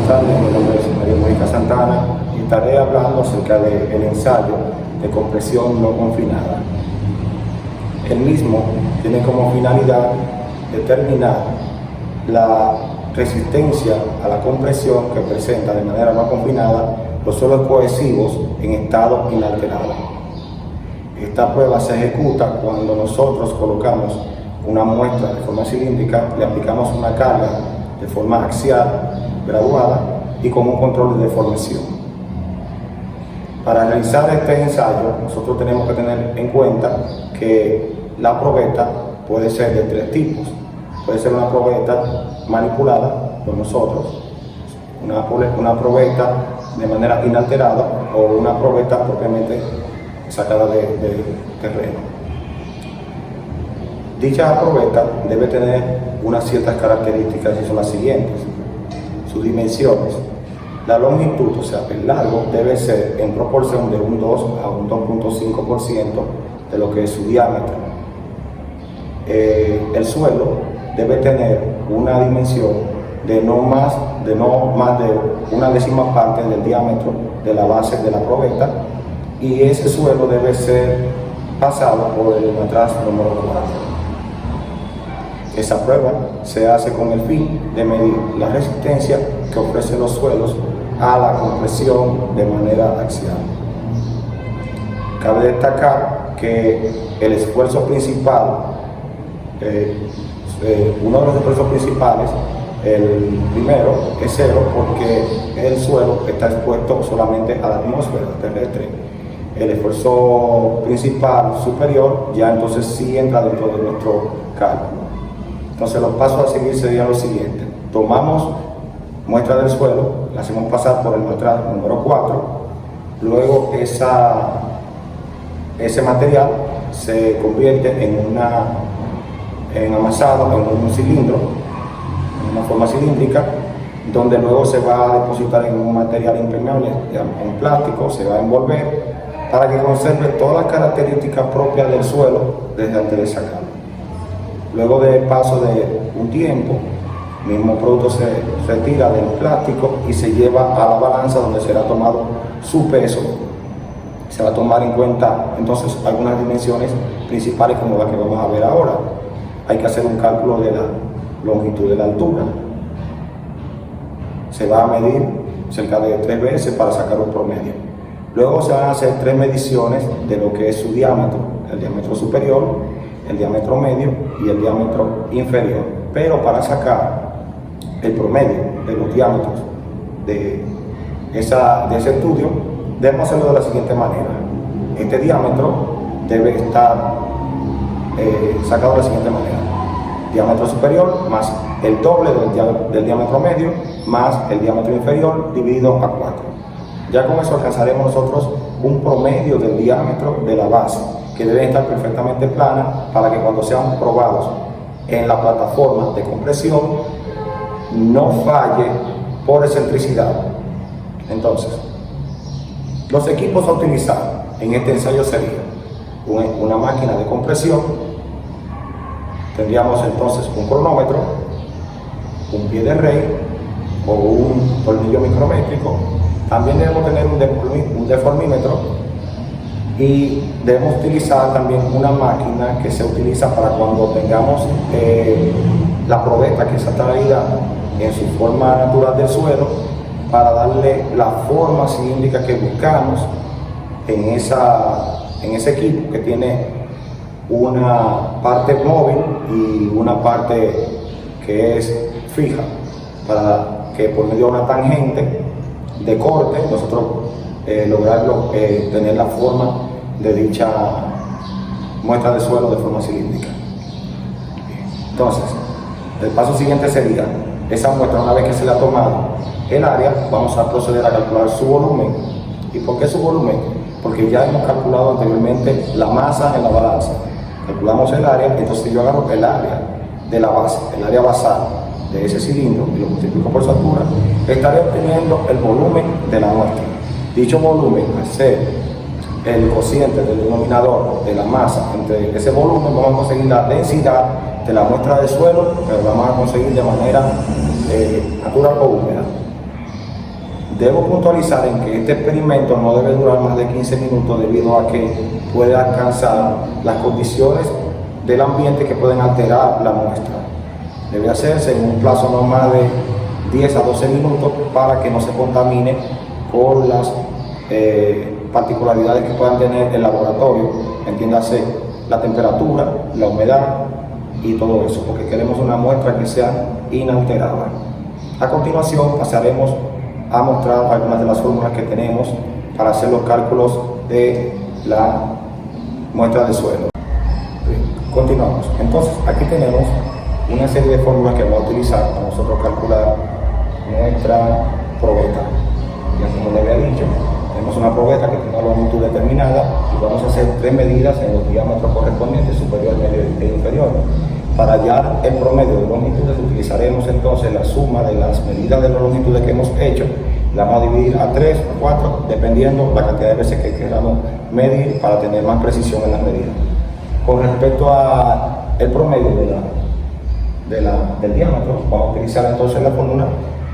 buenas tardes, mi nombre es María Mónica Santana y estaré hablando acerca del ensayo de compresión no confinada. El mismo tiene como finalidad determinar la resistencia a la compresión que presenta de manera no confinada los suelos cohesivos en estado inalterado. Esta prueba se ejecuta cuando nosotros colocamos una muestra de forma cilíndrica, le aplicamos una carga de forma axial, graduada y con un control de deformación. Para realizar este ensayo, nosotros tenemos que tener en cuenta que la probeta puede ser de tres tipos. Puede ser una probeta manipulada por nosotros, una probeta de manera inalterada o una probeta propiamente sacada de terreno. Dicha probeta debe tener unas ciertas características y son las siguientes. Sus dimensiones. La longitud, o sea, el largo, debe ser en proporción de un 2 a un 2.5% de lo que es su diámetro. El suelo debe tener una dimensión de no más de una décima parte del diámetro de la base de la probeta, y ese suelo debe ser pasado por el matraz número 4. Esa prueba se hace con el fin de medir la resistencia que ofrecen los suelos a la compresión de manera axial. Cabe destacar que el esfuerzo principal, uno de los esfuerzos principales, el primero es cero, porque el suelo está expuesto solamente a la atmósfera terrestre. El esfuerzo principal superior ya entonces sí entra dentro de nuestro cálculo. Entonces los pasos a seguir serían los siguientes. Tomamos muestra del suelo, la hacemos pasar por el matraz número 4, luego ese material se convierte en amasado en un cilindro, en una forma cilíndrica, donde luego se va a depositar en un material impermeable, en plástico, se va a envolver para que conserve todas las características propias del suelo desde antes de sacarlo. Luego del paso de un tiempo, el mismo producto se retira del plástico y se lleva a la balanza, donde será tomado su peso. Se va a tomar en cuenta entonces algunas dimensiones principales como las que vamos a ver ahora. Hay que hacer un cálculo de la longitud de la altura. Se va a medir cerca de 3 veces para sacar un promedio. Luego se van a hacer 3 mediciones de lo que es su diámetro: el diámetro superior, el diámetro medio y el diámetro inferior. Pero para sacar el promedio de los diámetros de ese estudio, debemos hacerlo de la siguiente manera. Este diámetro debe estar sacado de la siguiente manera: diámetro superior más el doble del diámetro medio más el diámetro inferior dividido a 4. Ya con eso alcanzaremos nosotros un promedio del diámetro de la base, que debe estar perfectamente plana para que cuando sean probados en la plataforma de compresión no falle por excentricidad. Entonces, los equipos a utilizar en este ensayo serían una máquina de compresión. Tendríamos entonces un cronómetro, un pie de rey o un tornillo micrométrico. También debemos tener un deformímetro, y debemos utilizar también una máquina que se utiliza para cuando tengamos la probeta que está traída en su forma natural del suelo, para darle la forma cilíndrica que buscamos en ese equipo, que tiene una parte móvil y una parte que es fija, para que por medio de una tangente de corte nosotros lograrlo, tener la forma de dicha muestra de suelo de forma cilíndrica. Entonces, el paso siguiente sería esa muestra. Una vez que se le ha tomado el área, vamos a proceder a calcular su volumen. ¿Y por qué su volumen? Porque ya hemos calculado anteriormente la masa en la balanza. Calculamos el área, entonces yo agarro el área de la base, el área basal de ese cilindro, y lo multiplico por su altura, estaré obteniendo el volumen de la muestra. Dicho volumen, al ser el cociente del denominador de la masa entre ese volumen, vamos a conseguir la densidad de la muestra de suelo, pero la vamos a conseguir de manera natural o húmeda. Debo puntualizar en que este experimento no debe durar más de 15 minutos debido a que puede alcanzar las condiciones del ambiente que pueden alterar la muestra. Debe hacerse en un plazo normal de 10 a 12 minutos para que no se contamine por las particularidades que puedan tener el laboratorio, entiéndase la temperatura, la humedad y todo eso, porque queremos una muestra que sea inalterada. A continuación pasaremos a mostrar algunas de las fórmulas que tenemos para hacer los cálculos de la muestra de suelo. Continuamos. Entonces, aquí tenemos una serie de fórmulas que vamos a utilizar para nosotros calcular nuestra probeta. Ya como le había dicho, tenemos una probeta que tiene una longitud determinada y vamos a hacer 3 medidas en los diámetros correspondientes, superior, medio e inferior. Para hallar el promedio de longitudes utilizaremos entonces la suma de las medidas de las longitudes que hemos hecho. La vamos a dividir a 3 o 4, dependiendo la cantidad de veces que queramos medir para tener más precisión en las medidas. Con respecto al promedio del diámetro, vamos a utilizar entonces la fórmula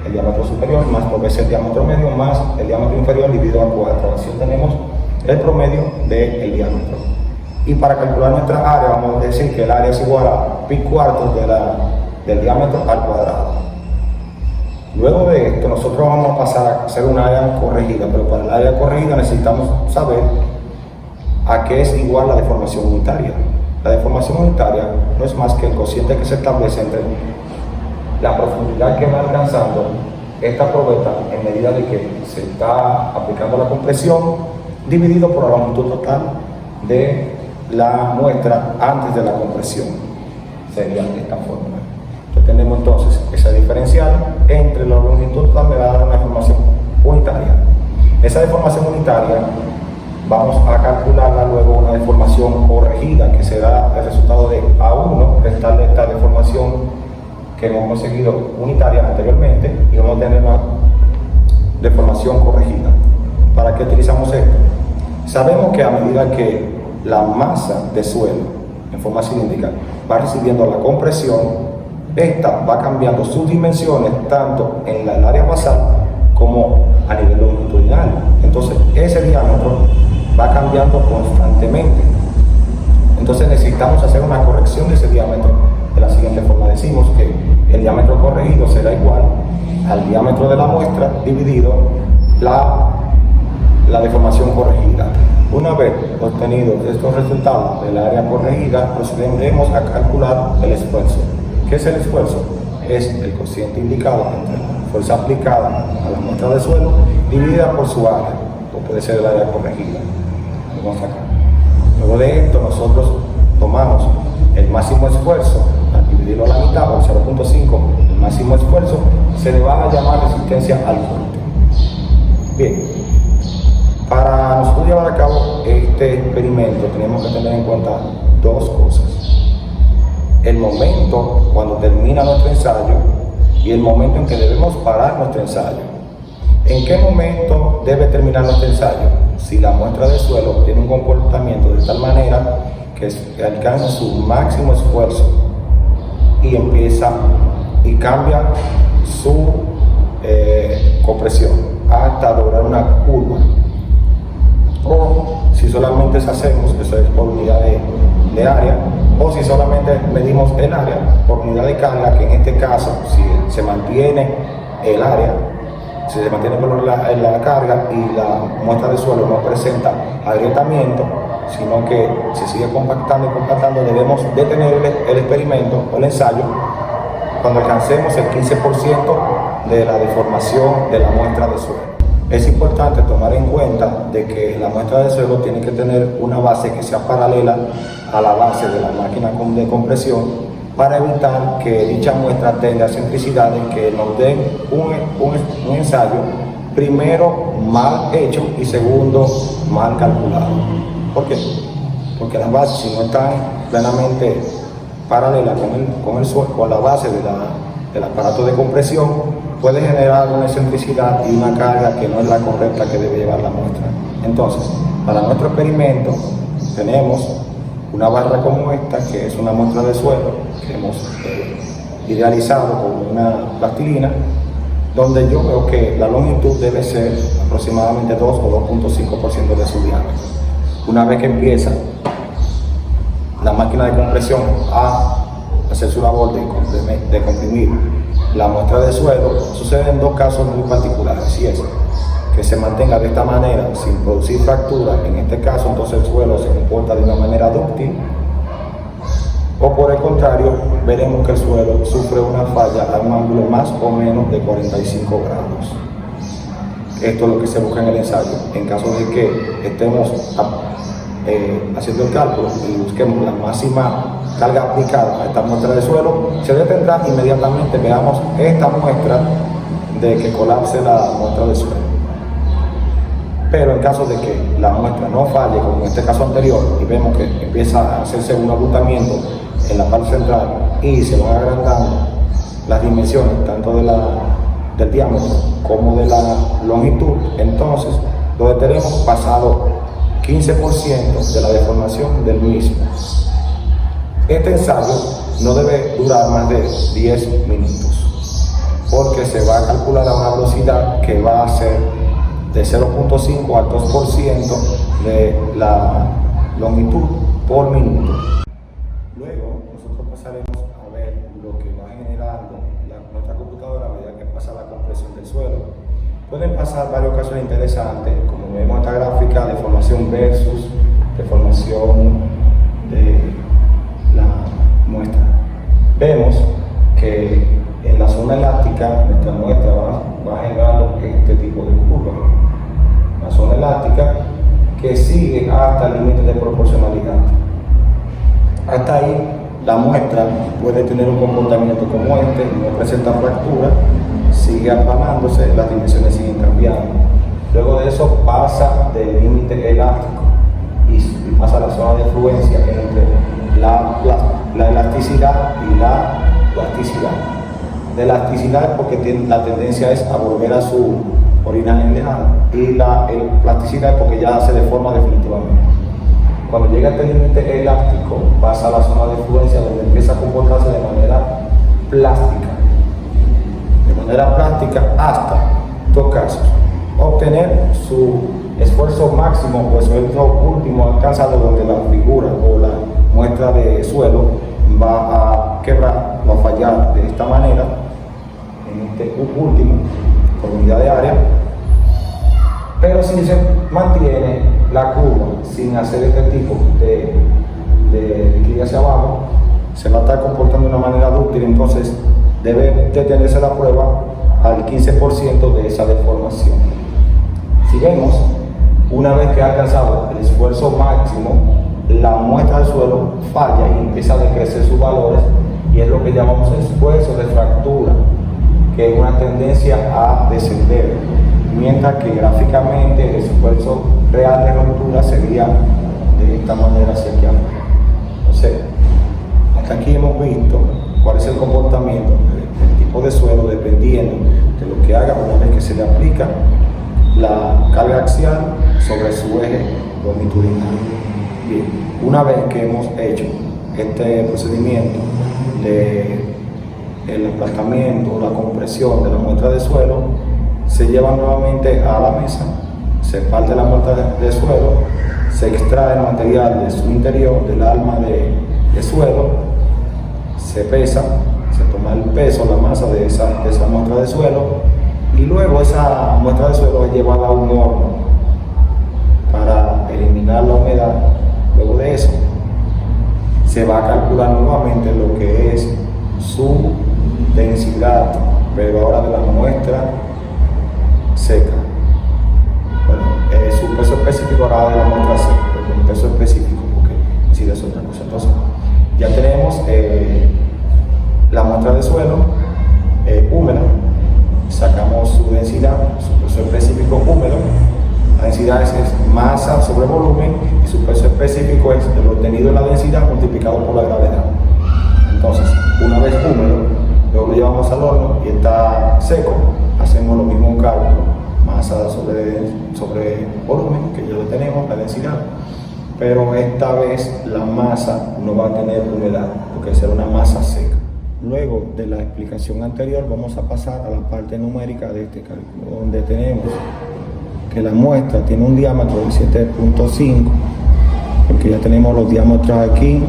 el diámetro superior más 2 veces el diámetro medio más el diámetro inferior dividido a 4. Así tenemos el promedio del diámetro. Y para calcular nuestra área vamos a decir que el área es igual a pi cuartos del diámetro al cuadrado. Luego de esto nosotros vamos a pasar a hacer un área corregida, pero para el área corregida necesitamos saber a qué es igual la deformación unitaria. La deformación unitaria no es más que el cociente que se establece entre la profundidad que va alcanzando esta probeta en medida de que se está aplicando la compresión dividido por la longitud total de la muestra antes de la compresión. Sería esta fórmula. Entonces tenemos entonces esa diferencial entre la longitud total de la deformación unitaria. Esa deformación unitaria vamos a calcularla luego una deformación corregida, que será el resultado de A1 restarle esta deformación que hemos conseguido unitaria anteriormente y vamos a tener una deformación corregida. ¿Para qué utilizamos esto? Sabemos que a medida que la masa de suelo en forma cilíndrica va recibiendo la compresión, esta va cambiando sus dimensiones tanto en el área basal como a nivel longitudinal. Entonces ese diámetro va cambiando constantemente. Entonces necesitamos hacer una corrección de ese diámetro de la siguiente forma. Decimos que el diámetro corregido será igual al diámetro de la muestra dividido la deformación corregida. Una vez obtenidos estos resultados del área corregida, procederemos a calcular el esfuerzo. ¿Qué es el esfuerzo? Es el cociente indicado entre la fuerza aplicada a la muestra de suelo dividida por su área, o puede ser el área corregida. Vamos acá. Luego de esto nosotros tomamos el máximo esfuerzo, al dividirlo a la mitad, o 0.5, el máximo esfuerzo, se le va a llamar resistencia al corte. Bien, para nosotros llevar a cabo este experimento tenemos que tener en cuenta dos cosas. El momento cuando termina nuestro ensayo y el momento en que debemos parar nuestro ensayo. ¿En qué momento debe terminar nuestro ensayo? Si la muestra de suelo tiene un comportamiento de tal manera que alcanza su máximo esfuerzo y empieza y cambia su compresión hasta lograr una curva. O si solamente hacemos, eso es por unidad de área, o si solamente medimos el área por unidad de carga, que en este caso, si se mantiene el área, si se mantiene la carga y la muestra de suelo no presenta agrietamiento, sino que se sigue compactando y compactando, debemos detener el experimento o el ensayo cuando alcancemos el 15% de la deformación de la muestra de suelo. Es importante tomar en cuenta de que la muestra de suelo tiene que tener una base que sea paralela a la base de la máquina de compresión para evitar que dicha muestra tenga excentricidades que nos den un ensayo, primero mal hecho y segundo mal calculado. ¿Por qué? Porque las bases, si no están plenamente paralelas con la base del aparato de compresión, puede generar una excentricidad y una carga que no es la correcta que debe llevar la muestra. Entonces, para nuestro experimento tenemos una barra como esta, que es una muestra de suelo que hemos idealizado con una plastilina. donde yo veo que la longitud debe ser aproximadamente 2 o 2.5% de su diámetro. Una vez que empieza la máquina de compresión a hacer su labor de comprimir la muestra de suelo, suceden dos casos muy particulares, y es que se mantenga de esta manera sin producir fractura. En este caso, entonces el suelo se comporta de una manera dúctil, o por el contrario, veremos que el suelo sufre una falla a un ángulo más o menos de 45 grados. Esto es lo que se busca en el ensayo. En caso de que estemos haciendo el cálculo y busquemos la máxima carga aplicada a esta muestra de suelo, se detendrá inmediatamente veamos esta muestra de que colapse la muestra de suelo. Pero en caso de que la muestra no falle, como en este caso anterior, y vemos que empieza a hacerse un agotamiento en la parte central y se van agrandando las dimensiones tanto del diámetro como de la longitud, entonces lo tenemos pasado 15% de la deformación del mismo. Este ensayo no debe durar más de 10 minutos, porque se va a calcular a una velocidad que va a ser de 0.5 al 2% de la longitud por minuto. Luego nosotros pasaremos a ver lo que va generando nuestra computadora a medida que pasa la compresión del suelo. Pueden pasar varios casos interesantes, como vemos en esta gráfica, deformación versus deformación de la muestra. Vemos que en la zona elástica nuestra muestra va generando este tipo de curva. La zona elástica que sigue hasta el límite de proporcionalidad. Hasta ahí la muestra puede tener un comportamiento como este, no presenta fractura, sigue aplanándose, las dimensiones siguen cambiando. Luego de eso pasa del límite elástico y pasa a la zona de fluencia entre la elasticidad y la plasticidad. De elasticidad porque la tendencia es a volver a su origen lejano, y la plasticidad porque ya se deforma definitivamente. Cuando llega a este límite elástico pasa a la zona de fluencia, donde empieza a comportarse de manera plástica. Hasta, en dos casos, obtener su esfuerzo máximo o esfuerzo último alcanzado, donde la figura o la muestra de suelo va a quebrar o a fallar de esta manera en este último por unidad de área. Pero si se mantiene la curva sin hacer este tipo de declive hacia abajo, se va a estar comportando de una manera dúctil, entonces debe detenerse la prueba al 15% de esa deformación. Si vemos, una vez que ha alcanzado el esfuerzo máximo, la muestra del suelo falla y empieza a decrecer sus valores, y es lo que llamamos esfuerzo de fractura, que es una tendencia a descender, mientras que gráficamente el esfuerzo real de ruptura sería de esta manera hacia aquí abajo. Entonces, hasta aquí hemos visto cuál es el comportamiento del tipo de suelo dependiendo de lo que haga una vez que se le aplica la carga axial sobre su eje longitudinal. Bien, una vez que hemos hecho este procedimiento el aplastamiento, la compresión de la muestra de suelo, se lleva nuevamente a la mesa, se parte la muestra de suelo, se extrae el material de su interior, del alma de suelo, se pesa, se toma el peso, la masa de esa muestra de suelo, y luego esa muestra de suelo es llevada a un horno para eliminar la humedad. Luego de eso se va a calcular nuevamente lo que es su densidad, pero ahora de la muestra seca. Bueno, su peso específico ahora de la muestra seca, pero el peso específico, porque si de eso otra cosa. Entonces, ya tenemos la muestra de suelo húmeda, sacamos su densidad, su peso específico húmedo. La densidad es masa sobre volumen, y su peso específico es el obtenido en la densidad multiplicado por la gravedad. Entonces, una vez húmedo, luego lo llevamos al horno y está seco, hacemos lo mismo cálculo, masa sobre volumen, que ya lo tenemos, la densidad, pero esta vez la masa no va a tener humedad, porque será una masa seca. Luego de la explicación anterior vamos a pasar a la parte numérica de este cálculo, donde tenemos que la muestra tiene un diámetro de 7.5, porque ya tenemos los diámetros aquí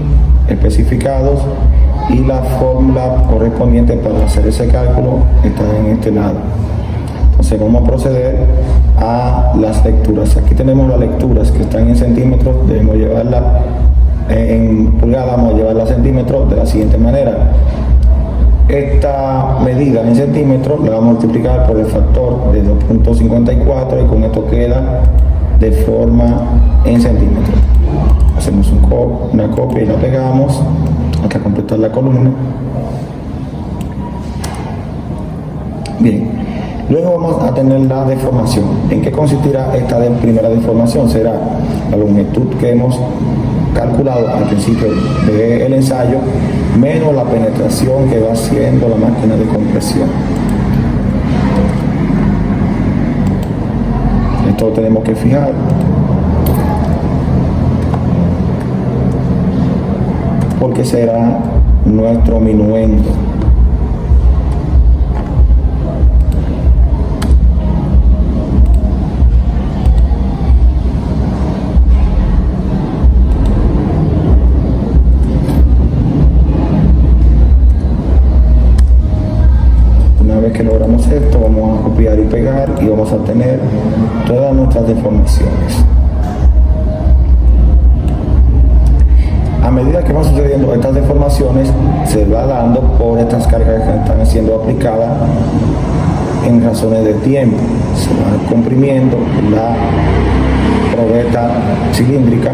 especificados y la fórmula correspondiente para hacer ese cálculo está en este lado. Entonces vamos a proceder a las lecturas. Aquí tenemos las lecturas que están en centímetros, debemos llevarla en pulgadas, vamos a llevarla a centímetros de la siguiente manera. Esta medida en centímetros la vamos a multiplicar por el factor de 2.54 y con esto queda de forma en centímetros. Hacemos una copia y la pegamos hasta completar la columna. Bien, luego vamos a tener la deformación. ¿En qué consistirá esta primera deformación? Será la longitud que hemos calculado al principio del ensayo menos la penetración que va haciendo la máquina de compresión. Esto lo tenemos que fijar. Porque será nuestro minuendo. Una vez que logramos esto, vamos a copiar y pegar y vamos a tener todas nuestras deformaciones. A medida que van sucediendo estas deformaciones, se va dando por estas cargas que están siendo aplicadas en razones de tiempo. Se va comprimiendo la probeta cilíndrica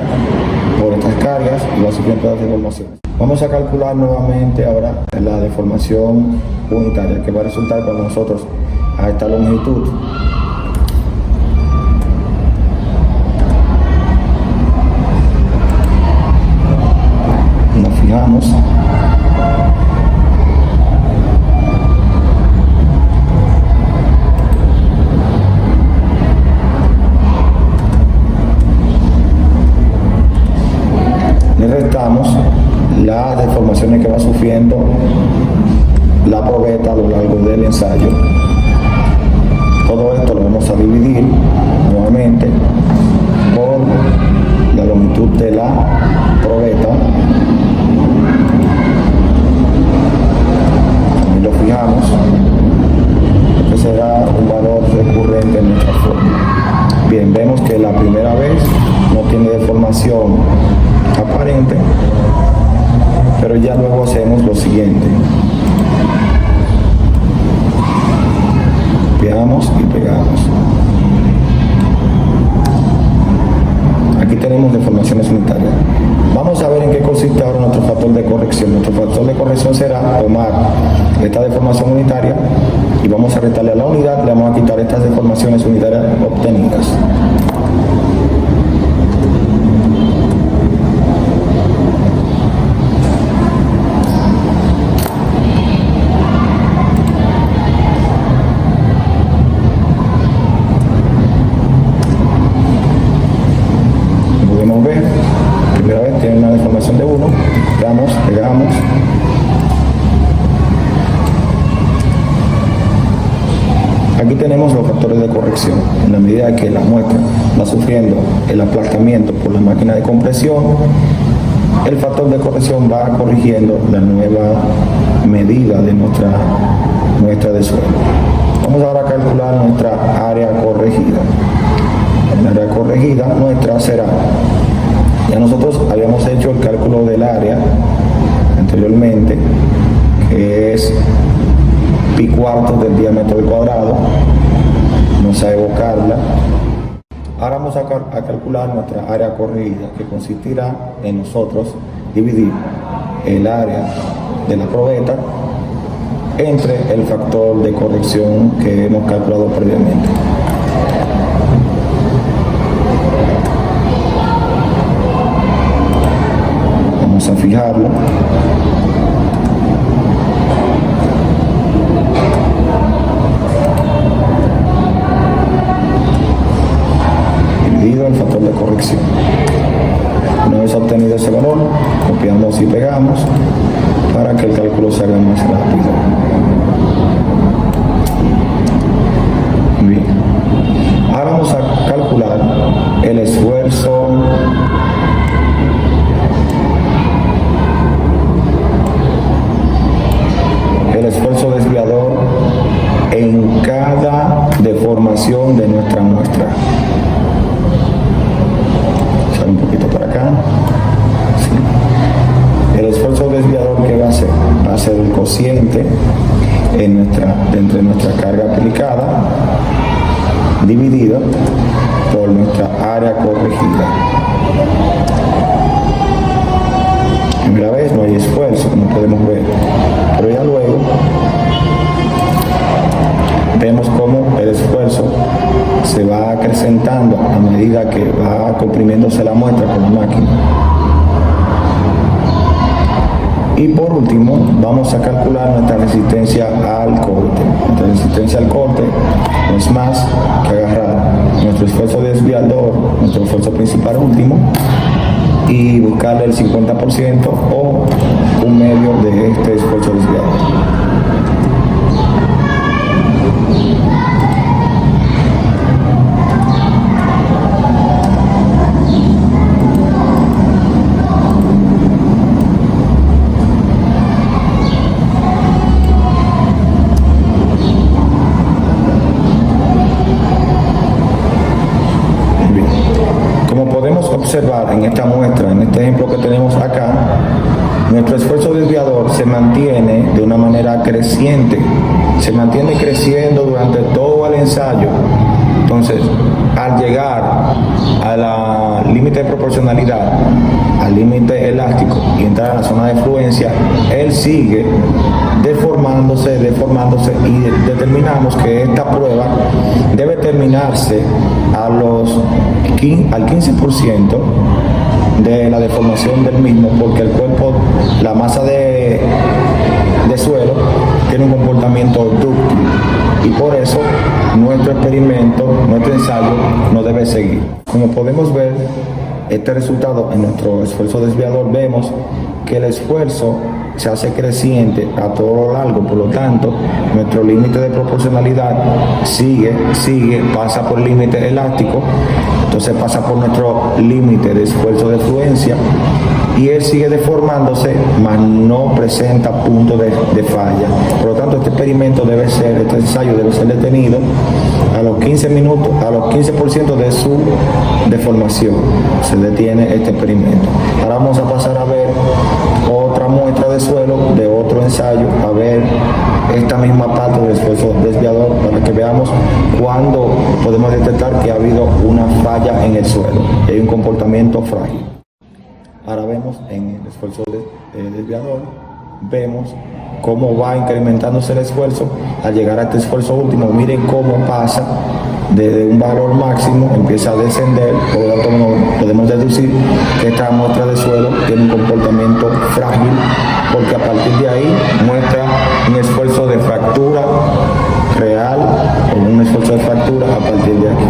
por estas cargas y va sufriendo las deformaciones. Vamos a calcular nuevamente ahora la deformación unitaria que va a resultar para nosotros a esta longitud. Nos fijamos. Le restamos las deformaciones que va sufriendo la probeta a lo largo del ensayo. Todo esto lo vamos a dividir nuevamente por la longitud de la probeta. También lo fijamos. Este será un valor recurrente en nuestra forma. Bien, vemos que la primera vez no tiene deformación aparente, pero ya luego hacemos lo siguiente. Copiamos y pegamos. Aquí tenemos deformaciones unitarias. Vamos a ver en qué consiste ahora nuestro factor de corrección. Nuestro factor de corrección será tomar esta deformación unitaria y vamos a restarle a la unidad, le vamos a quitar estas deformaciones unitarias obtenidas. Primera vez tiene una deformación de 1, pegamos. Aquí tenemos los factores de corrección. En la medida que la muestra va sufriendo el aplastamiento por la máquina de compresión, el factor de corrección va corrigiendo la nueva medida de nuestra muestra de suelo. Vamos ahora a calcular nuestra área corregida. La área corregida nuestra será, ya nosotros habíamos hecho el cálculo del área anteriormente, que es pi cuartos del diámetro del cuadrado. Vamos a evocarla. Ahora vamos a calcular nuestra área corregida, que consistirá en nosotros dividir el área de la probeta entre el factor de corrección que hemos calculado previamente. Vamos a fijarlo. Dividido el factor de corrección. Una vez obtenido ese valor, copiamos y pegamos para manera que el cálculo se haga más rápido. Bien. Ahora vamos a calcular el esfuerzo desviador en cada deformación de nuestra muestra. Sale un poquito para acá. Sí. El esfuerzo desviador que va a ser el cociente entre nuestra carga aplicada dividido por nuestra área corregida. Primera vez no hay esfuerzo, como podemos ver, pero ya luego vemos cómo el esfuerzo se va acrecentando a medida que va comprimiéndose la muestra con la máquina. Y por último, vamos a calcular nuestra resistencia al corte. Nuestra resistencia al corte no es más que agarrar nuestro esfuerzo desviador, nuestro esfuerzo principal último, y buscarle el 50% o un medio de este esfuerzo desviador. Observar en esta muestra, en este ejemplo que tenemos acá, nuestro esfuerzo desviador se mantiene de una manera creciente, se mantiene creciendo durante todo el ensayo. Entonces, al llegar al límite de proporcionalidad, al límite elástico y entrar a la zona de fluencia, él sigue deformándose y determinamos que esta prueba debe terminarse al 15% de la deformación del mismo, porque el cuerpo, la masa de suelo tiene un comportamiento dúctil y por eso nuestro experimento, nuestro ensayo no debe seguir. Como podemos ver, este resultado en nuestro esfuerzo desviador, vemos que el esfuerzo se hace creciente a todo lo largo, por lo tanto nuestro límite de proporcionalidad sigue, pasa por el límite elástico, entonces pasa por nuestro límite de esfuerzo de fluencia y él sigue deformándose, mas no presenta punto de falla. Por lo tanto, este ensayo debe ser detenido a los 15 minutos, a los 15% de su deformación. Se detiene este experimento. Ahora vamos a pasar a ver otra muestra de suelo de otro ensayo, a ver esta misma parte del esfuerzo desviador para que veamos cuándo podemos detectar que ha habido una falla en el suelo, hay un comportamiento frágil. Ahora vemos en el esfuerzo desviador, vemos cómo va incrementándose el esfuerzo al llegar a este esfuerzo último. Miren cómo pasa desde un valor máximo, empieza a descender, por lo tanto podemos deducir que esta muestra de suelo tiene un comportamiento frágil, porque a partir de ahí muestra un esfuerzo de fractura real o un esfuerzo de fractura a partir de aquí.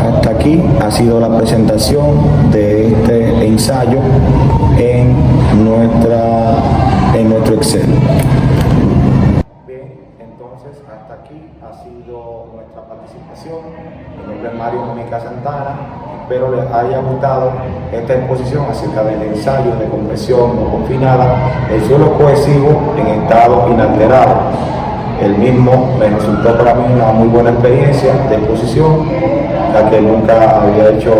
Hasta aquí ha sido la presentación de este ensayo en nuestro Excel. Bien, entonces hasta aquí ha sido nuestra participación. Mi nombre es Mario Mónica Santana. Espero les haya gustado esta exposición acerca del ensayo de compresión no confinada, el suelo cohesivo en estado inalterado. El mismo me resultó para mí una muy buena experiencia de exposición, ya que nunca había hecho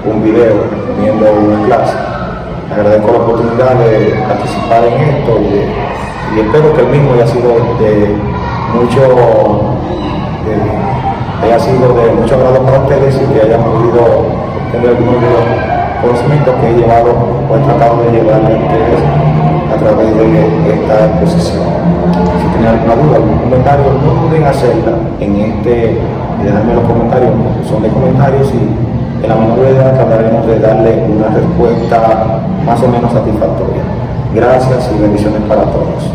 un video viendo una clase. Agradezco la oportunidad de participar en esto y espero que el mismo haya sido de mucho agrado para ustedes y que hayan podido obtener algunos de los conocimientos que he llevado o he tratado de llevar a ustedes a través de esta exposición. Si tienen alguna duda, algún comentario, no duden hacerla dejarme los comentarios, son de comentarios y en la menor medida trataremos de darle una respuesta más o menos satisfactoria. Gracias y bendiciones para todos.